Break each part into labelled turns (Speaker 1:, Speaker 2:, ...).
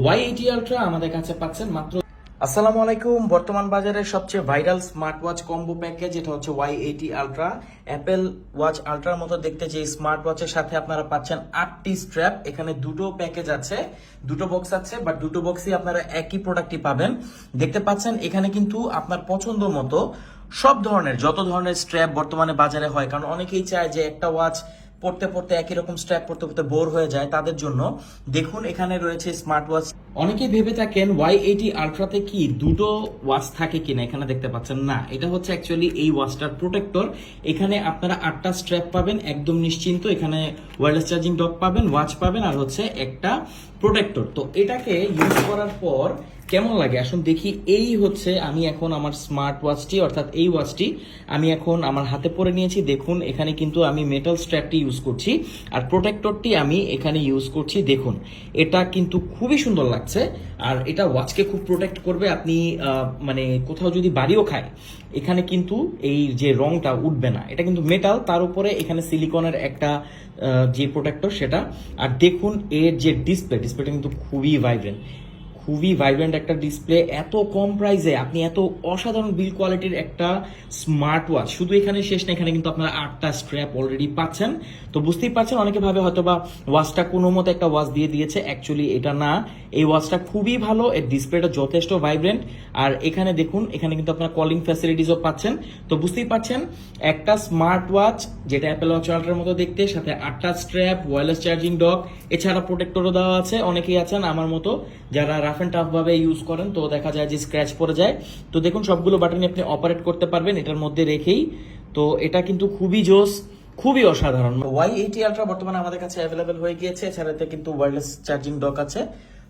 Speaker 1: Y80 ultra আমাদের কাছে পাচ্ছেন মাত্র।
Speaker 2: আসসালামু আলাইকুম। বর্তমান বাজারে সবচেয়ে viral smart watch combo package এটা হচ্ছে Y80 আলট্রা। অ্যাপেল ওয়াচ আলট্রার মতো দেখতে যে স্মার্ট ওয়াচের সাথে আপনারা পাচ্ছেন 8টি স্ট্র্যাপ। এখানে দুটো প্যাকেজ আছে, দুটো বক্স আছে, বাট দুটো বক্সই আপনারা একই প্রোডাক্টই পাবেন। দেখতে পাচ্ছেন এখানে কিন্তু আপনার পছন্দ মতো সব ধরনের যত ধরনের স্ট্র্যাপ বর্তমানে বাজারে হয়, কারণ অনেকেই চায় যে একটা ওয়াচ পড়তে পড়তে একই রকম স্ট্র্যাপ পড়তে পড়তে বোর হয়ে যায়, তাদের জন্য দেখুন এখানে রয়েছে স্মার্ট ওয়াচ।
Speaker 1: অনেকেই ভেবে থাকেন Y80 আলট্রাতে কি দুটো ওয়াচ থাকে কিনা, এখানে দেখতে পাচ্ছেন না, এটা হচ্ছে অ্যাকচুয়ালি এই ওয়াচটার প্রোটেক্টর। এখানে আপনারা 8টা স্ট্র্যাপ পাবেন একদম নিশ্চিন্ত। এখানে ওয়্যারলেস চার্জিং ডক পাবেন, ওয়াচ পাবেন, আর হচ্ছে একটা প্রোটেক্টর। তো এটাকে ইউজ করার পর কেমন লাগে আসুন দেখি। এই হচ্ছে আমি এখন আমার স্মার্ট ওয়াচটি, অর্থাৎ এই ওয়াচটি আমি এখন আমার হাতে পরে নিয়েছি। দেখুন এখানে কিন্তু আমি মেটাল স্ট্র্যাপটি ইউজ করছি, আর প্রোটেক্টরটি আমি এখানে ইউজ করছি। দেখুন এটা কিন্তু খুবই সুন্দর লাগছে, আর এটা ওয়াচকে খুব প্রোটেক্ট করবে। আপনি মানে কোথাও যদি বাড়িও খায়, এখানে কিন্তু এই যে রংটা উঠবে না। এটা কিন্তু মেটাল, তার উপরে এখানে সিলিকনের একটা যে প্রোটেক্টর সেটা। আর দেখুন এর যে ডিসপ্লেটা কিন্তু খুবই ভাইব্রেন্ট একটা ডিসপ্লে। এত কম প্রাইসে আপনি এত অসাধারণ বিল কোয়ালিটির একটা স্মার্ট ওয়াচ শুধু এখানে শেষ না, এখানে কিন্তু আপনারা 8টা স্ট্র্যাপ অলরেডি পাচ্ছেন। তো বুঝতেই পারছেন অনেকে ভাবে হয়তো বা ওয়াচটা কোনো মতো একটা ওয়াচ দিয়ে দিয়েছে, অ্যাকচুয়ালি এটা না। এই ওয়াচটা খুবই ভালো, এর ডিসপ্লেটা যথেষ্ট ভাইব্রেন্ট। আর এখানে দেখুন এখানে কিন্তু আপনারা কলিং ফ্যাসিলিটিসও পাচ্ছেন। তো বুঝতেই পারছেন একটা স্মার্ট ওয়াচ যেটা অ্যাপেল ওয়াচ আলট্রার মতো দেখতে, সাথে 8টা স্ট্র্যাপ, ওয়্যারলেস চার্জিং ডক, এছাড়া প্রোটেক্টরও দেওয়া আছে। অনেকেই আছেন আমার মতো যারা রাফ এন্ড টাফ ভাবে ইউজ করেন, তো দেখা যায় যে স্ক্র্যাচ পড়ে যায়। তো দেখুন সবগুলো বাটনই আপনি অপারেট করতে পারবেন এটার মধ্যে রেখেই। তো এটা কিন্তু খুবই জোস, খুবই অসাধারণ।
Speaker 2: Y80 আলট্রা বর্তমানে আমাদের কাছে অ্যাভেলেবেল হয়ে গিয়েছে। এছাড়াতে কিন্তু ওয়্যারলেস চার্জিং ডক আছে।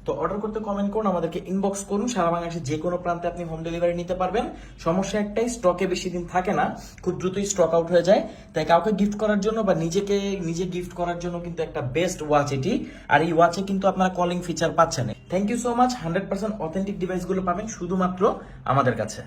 Speaker 2: তো অর্ডার করতে কমেন্ট করুন, আমাদেরকে ইনবক্স করুন। সারা বাংলাদেশের যে কোনো প্রান্তে আপনি হোম ডেলিভারি নিতে পারবেন। সমস্যা একটাই, স্টকে বেশি দিন থাকে না, খুব দ্রুতই স্টক আউট হয়ে যায়। তাই কাউকে গিফট করার জন্য বা নিজে গিফট করার জন্য কিন্তু একটা বেস্ট ওয়াচ এটি। আর এই ওয়াচে কিন্তু আপনারা কলিং ফিচার পাচ্ছেন। Thank you so much. 100% authentic ডিভাইসগুলো পাবেন শুধুমাত্র আমাদের কাছে।